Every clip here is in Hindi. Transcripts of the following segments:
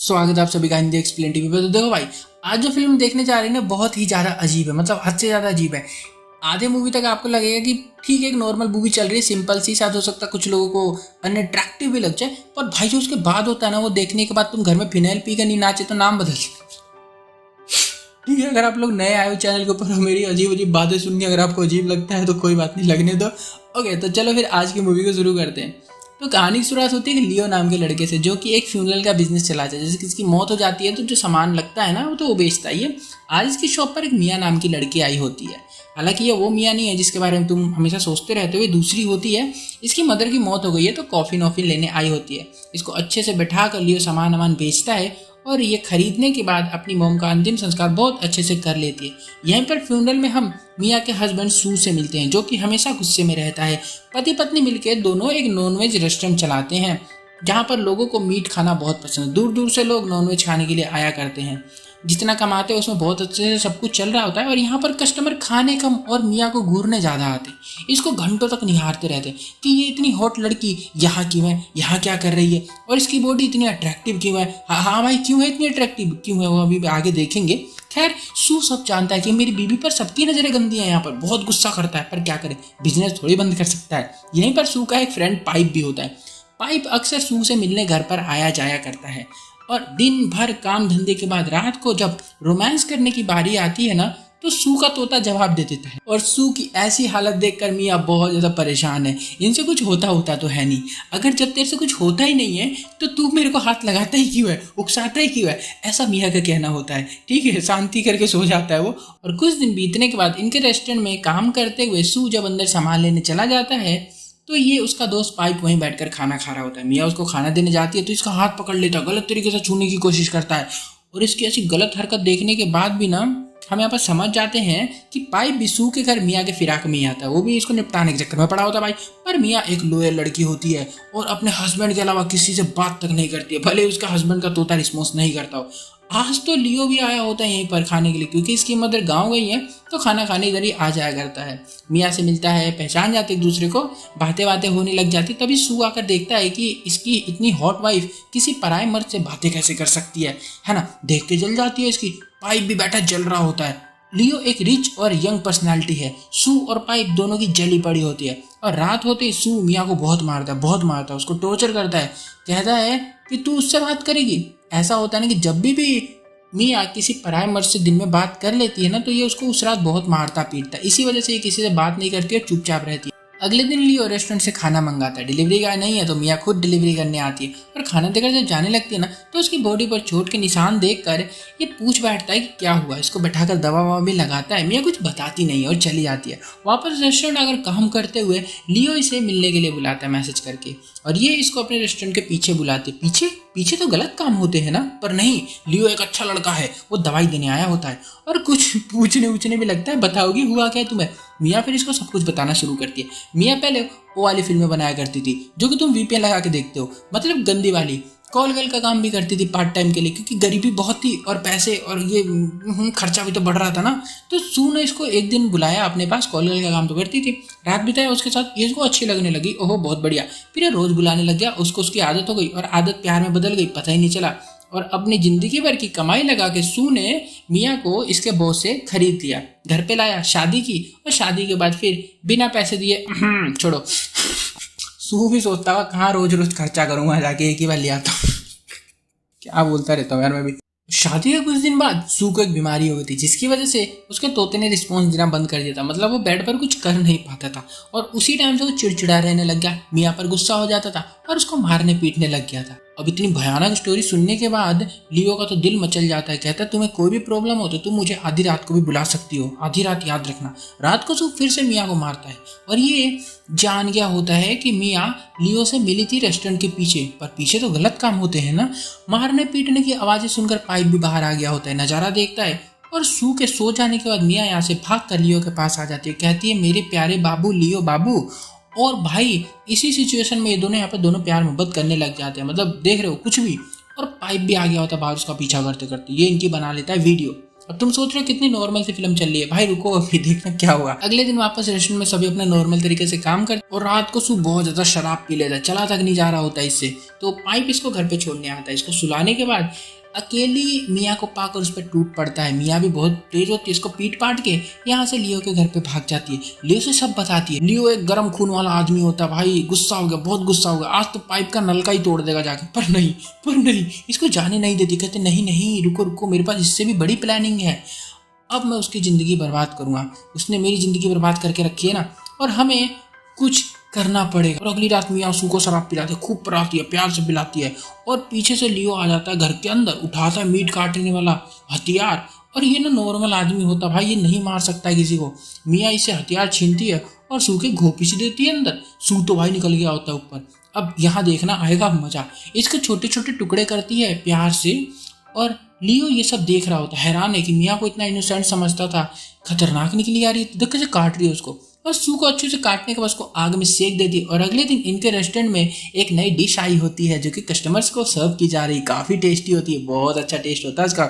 स्वागत है आप सभी का हिंदी एक्सप्लेन टीवी पे। तो देखो भाई, आज जो फिल्म देखने जा रही है ना बहुत ही ज़्यादा अजीब है, मतलब हद से ज़्यादा अजीब है। आधे मूवी तक आपको लगेगा कि ठीक है, एक नॉर्मल मूवी चल रही है, सिंपल सी, शायद हो सकता है कुछ लोगों को अनअट्रैक्टिव भी लग जाए, पर भाई जो उसके बाद होता है ना, वो देखने के बाद तुम घर में फिनाइल पी कर नहीं नाचे तो नाम बदल। ठीक है, अगर आप लोग नए आए हो चैनल के ऊपर और मेरी अजीब अजीब बातें सुन के अगर आपको अजीब लगता है तो कोई बात नहीं, लगने दो। ओके, तो चलो फिर आज की मूवी को शुरू करते हैं। तो कहानी की शुरुआत होती है कि लियो नाम के लड़के से, जो कि एक फ्यूनरल का बिजनेस चलाता है। जैसे किसी की मौत हो जाती है तो जो सामान लगता है ना, वो तो वो बेचता ही है। आज इसकी शॉप पर एक मिया नाम की लड़की आई होती है। हालांकि ये वो मिया नहीं है जिसके बारे में तुम हमेशा सोचते रहते हो, ये दूसरी होती है। इसकी मदर की मौत हो गई है तो कॉफ़ी नॉफ़ी लेने आई होती है। इसको अच्छे से बैठा कर लियो सामान वामान बेचता है और ये खरीदने के बाद अपनी मोम का अंतिम संस्कार बहुत अच्छे से कर लेती है। यहीं पर फ्यूनरल में हम मिया के हस्बैंड सू से मिलते हैं, जो कि हमेशा गुस्से में रहता है। पति पत्नी मिलकर दोनों एक नॉनवेज रेस्टोरेंट चलाते हैं, जहाँ पर लोगों को मीट खाना बहुत पसंद है। दूर दूर से लोग नॉनवेज खाने के लिए आया करते हैं। जितना कमाते हैं उसमें बहुत अच्छे से सब कुछ चल रहा होता है और यहाँ पर कस्टमर खाने कम और मियाँ को घूरने ज़्यादा आते हैं। इसको घंटों तक निहारते रहते हैं कि ये इतनी हॉट लड़की यहाँ क्यों है, यहाँ क्या कर रही है, और इसकी बॉडी इतनी अट्रैक्टिव क्यों है। हाँ हाँ भाई, क्यों है इतनी अट्रैक्टिव, क्यों है वो अभी आगे देखेंगे। खैर, सू सब जानता है कि मेरी बीवी पर सबकी नज़रें गंदी हैं। यहाँ पर बहुत गुस्सा करता है, पर क्या करे, बिजनेस थोड़ी बंद कर सकता है। यहीं पर सू का एक फ्रेंड पाइप भी होता है। पाइप अक्सर सू से मिलने घर पर आया जाया करता है और दिन भर काम धंधे के बाद रात को जब रोमांस करने की बारी आती है ना, तो सू का तोता जवाब दे देता है। और सू की ऐसी हालत देखकर मियाँ बहुत ज़्यादा परेशान है। इनसे कुछ होता तो है नहीं। अगर जब तेरे से कुछ होता ही नहीं है तो तू मेरे को हाथ लगाता ही क्यों है, उकसाता ही क्यों है, ऐसा मियाँ का कहना होता है। ठीक है, शांति करके सो जाता है वो। और कुछ दिन बीतने के बाद इनके रेस्टोरेंट में काम करते हुए सू जब अंदर सामान लेने चला जाता है तो ये उसका दोस्त पाइप वहीं बैठकर खाना खा रहा होता है। मियाँ उसको खाना देने जाती है तो इसका हाथ पकड़ लेता है, गलत तरीके से छूने की कोशिश करता है। और इसकी ऐसी गलत हरकत देखने के बाद भी ना हम यहाँ पर समझ जाते हैं कि पाइप भी सू के घर मियाँ के फिराक में ही आता है। वो भी इसको निपटाने के चक्कर में पड़ा होता है भाई। पर मियाँ एक लॉयल लड़की होती है और अपने हस्बैंड के अलावा किसी से बात तक नहीं करती है, भले उसका हस्बैंड का तोता रिस्पॉन्स नहीं करता हो। आज तो लियो भी आया होता है यहीं पर खाने के लिए, क्योंकि इसकी मदर गांव गई है तो खाना खाने इधर ही आ जाया करता है। मियाँ से मिलता है, पहचान जाते एक दूसरे को, बातें बातें होने लग जाती। तभी सू आकर देखता है कि इसकी इतनी हॉट वाइफ किसी पराये मर्द से बातें कैसे कर सकती है ना। देखते जल जाती है इसकी। पाइप भी बैठा जल रहा होता है। लियो एक रिच और यंग पर्सनालिटी है। सू और पाइप दोनों की जली पड़ी होती है और रात होते ही सू मियाँ को बहुत मारता है, उसको टॉर्चर करता है। कहता है कि तू उससे बात करेगी। ऐसा होता है ना कि जब भी मियाँ किसी पराये मर्द से दिन में बात कर लेती है ना, तो ये उसको उस रात बहुत मारता पीटता है। इसी वजह से ये किसी से बात नहीं करती और चुपचाप रहती है। अगले दिन लियो रेस्टोरेंट से खाना मंगाता है। डिलीवरी गाय नहीं है तो मियाँ खुद डिलीवरी करने आती है और खाना देकर जब जाने लगती है ना, तो उसकी बॉडी पर चोट के निशान देखकर ये पूछ बैठता है कि क्या हुआ। इसको बैठाकर दवा ववा भी लगाता है। मियाँ कुछ बताती नहीं और चली जाती है। वापस रेस्टोरेंट आकर काम करते हुए लियो इसे मिलने के लिए बुलाता है मैसेज करके, और ये इसको अपने रेस्टोरेंट के पीछे बुलाते। पीछे पीछे तो गलत काम होते हैं ना, पर नहीं, लियो एक अच्छा लड़का है, वो दवाई देने आया होता है और कुछ पूछने भी लगता है, बताओगी हुआ क्या तुम्हें। मियाँ फिर इसको सब कुछ बताना शुरू करती है। मियाँ पहले वो वाली फिल्में बनाया करती थी जो कि तुम वीपीएन लगा के देखते हो, मतलब गंदी वाली। कॉल गर्ल का काम भी करती थी पार्ट टाइम के लिए, क्योंकि गरीबी बहुत थी और पैसे और ये खर्चा भी तो बढ़ रहा था ना। तो सू ने इसको एक दिन बुलाया अपने पास। कॉल गर्ल का काम तो करती थी, रात बिताया उसके साथ, ये इसको अच्छी लगने लगी। ओहो बहुत बढ़िया। फिर ये रोज बुलाने लग गया। उसको उसकी आदत हो गई और आदत प्यार में बदल गई, पता ही नहीं चला। और अपनी जिंदगी भर की कमाई लगा के सू ने मियाँ को इसके बॉस से खरीद लिया, घर पे लाया, शादी की, और शादी के बाद फिर बिना पैसे दिए छोड़ो। सू भी सोचता हुआ कहाँ रोज रोज खर्चा करूंगा, जाके एक ही बार ले आता हूँ। क्या बोलता रहता हूँ यार मैं भी। शादी के कुछ दिन बाद सू को एक बीमारी हो गई थी, जिसकी वजह से उसके तोते ने रिस्पॉन्स देना बंद कर दिया था। मतलब वो बेड पर कुछ कर नहीं पाता था और उसी टाइम से वो चिड़चिड़ा रहने लग गया। मियाँ पर गुस्सा हो जाता था और उसको मारने पीटने लग गया था। अब इतनी भयानक स्टोरी सुनने के बाद लियो का तो दिल मचल जाता है। कहता है तुम्हें कोई भी प्रॉब्लम हो तो तुम मुझे आधी रात को भी बुला सकती हो, आधी रात याद रखना। रात को सू फिर से मियाँ को मारता है और ये जान गया होता है कि मियाँ लियो से मिली थी रेस्टोरेंट के पीछे, पर पीछे तो गलत काम होते हैं ना। मारने पीटने की आवाज़ें सुनकर पाइप भी बाहर आ गया होता है, नज़ारा देखता है। और सू के सो जाने के बाद मियाँ यहाँ से भाग कर लियो के पास आ जाती है। कहती है मेरे प्यारे बाबू लियो बाबू। और भाई इसी सिचुएशन में ये दोनों यहाँ पे दोनों प्यार मोहब्बत करने लग जाते हैं, मतलब देख रहे हो कुछ भी। और पाइप भी आ गया होता है बाहर उसका पीछा करते करते। ये इनकी बना लेता है वीडियो। अब तुम सोच रहे हो कितनी नॉर्मल सी फिल्म चल रही है, भाई रुको अभी देखना क्या हुआ। अगले दिन वापस रेस्टोरेंट में सभी अपने नॉर्मल तरीके से काम करते और रात को सू बहुत ज्यादा शराब पी लेता है, चला तक नहीं जा रहा होता इससे। तो पाइप इसको घर पे छोड़ने आता है। इसको सुलाने के बाद अकेली मियाँ को पाकर उस पर टूट पड़ता है। मियाँ भी बहुत तेज होती है, इसको पीट पाट के यहाँ से लियो के घर पे भाग जाती है। लियो से सब बताती है। लियो एक गर्म खून वाला आदमी होता है भाई, गुस्सा हो गया, बहुत गुस्सा हो गया, आज तो पाइप का नलका ही तोड़ देगा जाके। पर नहीं इसको जाने नहीं देती। कहते नहीं रुको रुको, मेरे पास इससे भी बड़ी प्लानिंग है। अब मैं उसकी ज़िंदगी बर्बाद करूँगा, उसने मेरी ज़िंदगी बर्बाद करके रखी है ना, और हमें कुछ करना पड़ेगा। और अगली रात मियाँ सू को शराब पिलाती है, खूब पराती है, प्यार से पिलाती है। और पीछे से लियो आ जाता है घर के अंदर, उठाता है मीट काटने वाला हथियार। और ये ना नॉर्मल आदमी होता भाई, ये नहीं मार सकता है किसी को। मियाँ इससे हथियार छीनती है और सू के घोंपीच देती है अंदर। सू तो भाई निकल गया होता है ऊपर। अब यहाँ देखना आएगा मजा। इसके छोटे छोटे टुकड़े करती है प्यार से, और लियो ये सब देख रहा होता है, हैरान है कि मियाँ को इतना इनोसेंट समझता था, खतरनाक निकली आ रही है, देख कैसे काट रही है उसको। और सू को अच्छे से काटने के बाद उसको आग में सेक देती है। और अगले दिन इनके रेस्टोरेंट में एक नई डिश आई होती है जो कि कस्टमर्स को सर्व की जा रही है। काफ़ी टेस्टी होती है, बहुत अच्छा टेस्ट होता है इसका,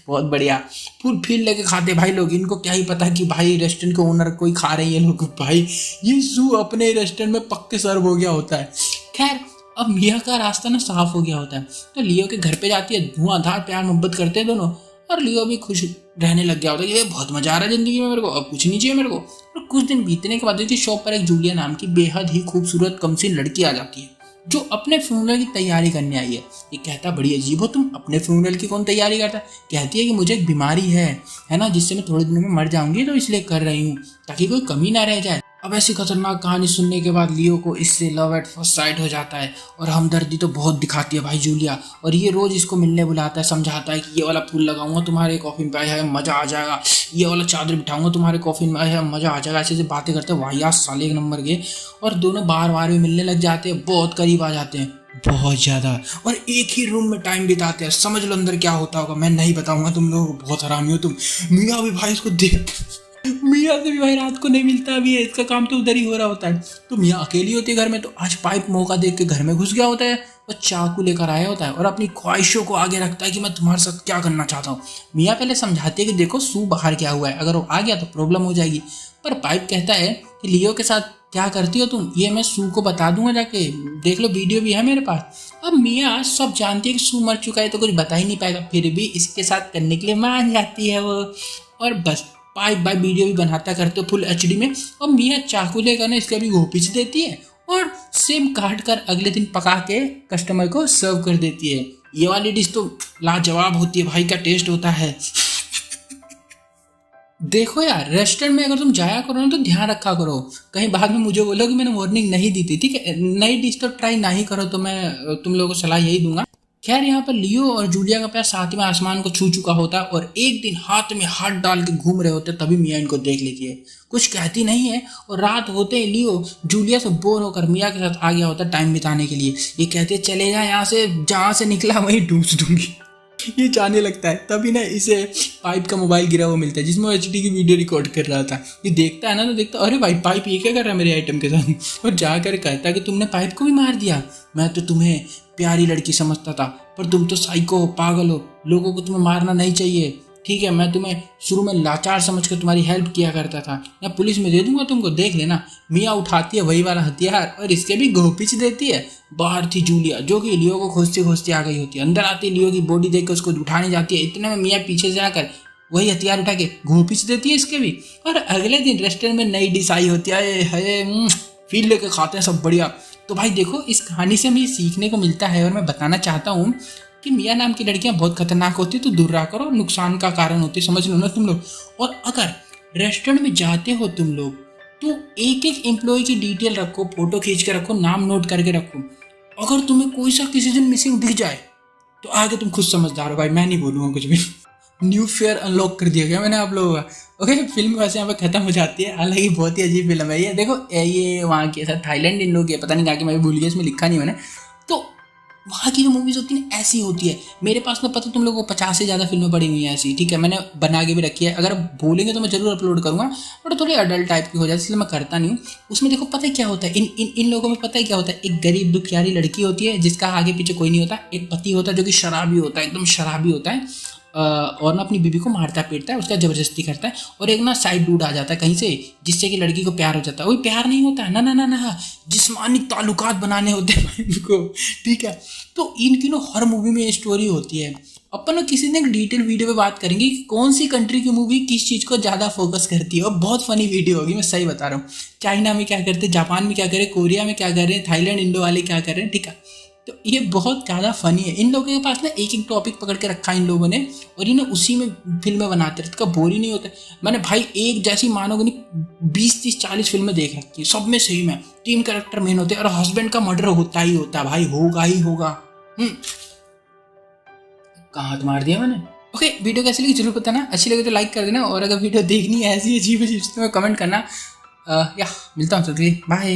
बहुत बढ़िया। फुल फील लेके खाते भाई लोग। इनको क्या ही पता कि भाई रेस्टोरेंट के ओनर कोई खा रहे हैं लोग। भाई ये सू अपने रेस्टोरेंट में पक्के सर्व हो गया होता है। खैर अब मियाँ का रास्ता ना साफ हो गया होता है, तो लियो के घर पे जाती है, धुआंधार प्यार मोहब्बत करते हैं दोनों। और लियो भी खुश रहने लग गया होता है, ये बहुत मजा आ रहा है जिंदगी में मेरे को, अब कुछ नहीं चाहिए मेरे को। और कुछ दिन बीतने के बाद देखिए शॉप पर एक जूलिया नाम की बेहद ही खूबसूरत कमसीन लड़की आ जाती है, जो अपने फ्यूनरल की तैयारी करने आई है। ये कहता बड़ी अजीब हो तुम, अपने फ्यूनरल की कौन तैयारी करता है? कहती है कि मुझे एक बीमारी है ना, जिससे मैं थोड़े दिनों में मर जाऊंगी, तो इसलिए कर रही हूँ ताकि कोई कमी ना रह जाए। अब ऐसी खतरनाक कहानी सुनने के बाद लियो को इससे लव एट फर्स्ट साइट हो जाता है। और हमदर्दी तो बहुत दिखाती है भाई जूलिया। और ये रोज इसको मिलने बुलाता है, समझाता है कि ये वाला फूल लगाऊंगा तुम्हारे कॉफिन पे, है मजा आ जाएगा, ये वाला चादर बिठाऊंगा तुम्हारे कॉफिन में, है मजा आ जाएगा। ऐसे बातें करते हैं वाहियात साले एक नंबर के। और दोनों बार बार भी मिलने लग जाते हैं, बहुत करीब आ जाते हैं, बहुत ज्यादा। और एक ही रूम में टाइम बिताते हैं। समझ लो अंदर क्या होता होगा, मैं नहीं बताऊंगा तुम लोग, बहुत हरामी हो तुम। मियाँ भी भाई इसको देख, मियाँ से भी भाई रात को नहीं मिलता भी है, इसका काम तो उधर ही हो रहा होता है। तो मियाँ अकेली होती है घर में, तो आज पाइप मौका देख के घर में घुस गया होता है और चाकू लेकर आया होता है और अपनी ख्वाहिशों को आगे रखता है कि मैं तुम्हारे साथ क्या करना चाहता हूँ। मियाँ पहले समझाती है कि देखो सू बाहर क्या हुआ है, अगर वो आ गया तो प्रॉब्लम हो जाएगी। पर पाइप कहता है कि लियो के साथ क्या करती हो तुम, ये मैं सू को बता दूंगा, जाके देख लो, वीडियो भी है मेरे पास। अब मियाँ सब जानती है कि सू मर चुका है तो कुछ बता ही नहीं पाएगा, फिर भी इसके साथ करने के लिए मान जाती है वो। और बस पाइप बाय वीडियो भी बनाता करते हो फुल एचडी में। और मियाँ चाकू लेकर ना इसके भी घोंपीच देती है और सेम काट कर अगले दिन पका के कस्टमर को सर्व कर देती है। ये वाली डिश तो लाजवाब होती है भाई, क्या टेस्ट होता है। देखो यार रेस्टोरेंट में अगर तुम जाया करो ना तो ध्यान रखा करो, कहीं बाद में मुझे बोलो कि मैंने वार्निंग नहीं दी थी, ठीक है। नई डिश तो ट्राई नहीं करो, तो मैं तुम लोगों को सलाह यही दूंगा। खैर यहाँ पर लियो और जूलिया का प्यार साथ में आसमान को छू चुका होता है और एक दिन हाथ में हाथ डाल के घूम रहे होते, तभी मियाँ इनको देख लेती है, कुछ कहती नहीं है। और रात होते ही लियो जूलिया से बोर होकर मियाँ के साथ आ गया होता टाइम बिताने के लिए। ये कहते चले जा यहाँ से, जहाँ से निकला वहीं डूस दूंगी। ये जाने लगता है, तभी ना इसे पाइप का मोबाइल गिरा हुआ मिलता है जिसमें एचडी की वीडियो रिकॉर्ड कर रहा था। ये देखता है ना तो देखता अरे भाई पाइप ये क्या कर रहा है मेरे आइटम के साथ। और जाकर कहता है कि तुमने पाइप को भी मार दिया, मैं तो तुम्हें प्यारी लड़की समझता था पर तुम तो साइको हो, पागल हो, लोगों को तुम्हें मारना नहीं चाहिए, ठीक है। मैं तुम्हें शुरू में लाचार समझकर तुम्हारी हेल्प किया करता था, या पुलिस में दे दूंगा तुमको, देख लेना। मियाँ उठाती है वही वाला हथियार और इसके भी घोंपीच देती है। बाहर थी जूलिया जो कि लियो को खोजते खोजते आ गई होती है। अंदर आती है, लियो की बॉडी देख कर उसको उठाने जाती है, इतने में मियाँ पीछे से आकर वही हथियार उठा के घोंपीच देती है इसके भी। और अगले दिन रेस्टोरेंट में नई डिश आई होती है, फील लेके खाते हैं सब बढ़िया। तो भाई देखो इस कहानी से हमें सीखने को मिलता है और मैं बताना चाहता हूँ कि मियाँ नाम की लड़कियां बहुत खतरनाक होती है, तो दूर रहा करो, नुकसान का कारण होती है, समझ लो ना तुम लोग। और अगर रेस्टोरेंट में जाते हो तुम लोग तो एक एक एम्प्लॉय की डिटेल रखो, फोटो खींच के रखो, नाम नोट करके रखो। अगर तुम्हें कोई सा किसी दिन मिसिंग दिख जाए तो आगे तुम खुद समझदार हो भाई, मैं नहीं बोलूँगा कुछ भी। न्यू फेयर अनलॉक कर दिया गया मैंने आप लोगों का। ओके फिल्म वैसे यहाँ पे खत्म हो जाती है, हालांकि बहुत ही अजीब फिल्म है ये। देखो ये वहाँ की ऐसा थाईलैंड इन लोग पता नहीं कहाँ की, मैं भी भूल गया, इसमें लिखा नहीं मैंने। तो वहाँ की जो मूवीज होती है ऐसी होती है। मेरे पास में पता तुम लोगों को 50 से ज़्यादा फिल्में पड़ी हुई हैं ऐसी, ठीक है, मैंने बना के भी रखी है। अगर बोलेंगे तो मैं जरूर अपलोड करूँगा, बट थोड़ी अडल्ट टाइप की हो जाती है इसलिए मैं करता नहीं हूँ। उसमें देखो पता है क्या होता है, इन लोगों में पता है क्या होता है, एक गरीब दुखियारी लड़की होती है जिसका आगे पीछे कोई नहीं होता, एक पति होता है जो कि शराबी होता है, एकदम शराबी होता है। और ना अपनी बीबी को मारता पीटता है, उसका ज़बरदस्ती करता है, और एक ना साइड डूड आ जाता है कहीं से, जिससे कि लड़की को प्यार हो जाता है। वही प्यार नहीं होता है, ना ना ना ना, जिस्मानी ताल्लुकात बनाने होते हैं भाई इनको, ठीक है। तो इनकी ना हर मूवी में ये स्टोरी होती है। अपन ना किसी ने एक डिटेल वीडियो पे बात करेंगे कि कौन सी कंट्री की मूवी किस चीज़ को ज़्यादा फोकस करती है, और बहुत फनी वीडियो होगी, मैं सही बता रहा हूँ। चाइना में क्या करते हैं, जापान में क्या कर रहे हैं, कोरिया में क्या कर रहे हैं, थाईलैंड इंडो वाले क्या कर रहे हैं, ठीक है। तो ये बहुत ज़्यादा फनी है। इन लोगों के पास ना एक एक टॉपिक पकड़ के रखा है इन लोगों ने, और ये ना उसी में फिल्में बनाते रहते, बोर ही नहीं होते। मैंने भाई एक जैसी मानोगे नहीं 20 30 40 फिल्में देख रखी है, सब में सेम है, 3 कैरेक्टर मेन होते हैं, और हस्बैंड का मर्डर होता ही होता है भाई, होगा ही होगा। कहाँ हाथ मार दिया मैंने। ओके, वीडियो कैसी लगी जरूर बताना, अच्छी लगे तो लाइक कर देना, और अगर वीडियो देखनी है ऐसी अजीब अजीब तो कमेंट करना। या मिलता हूँ, बाय।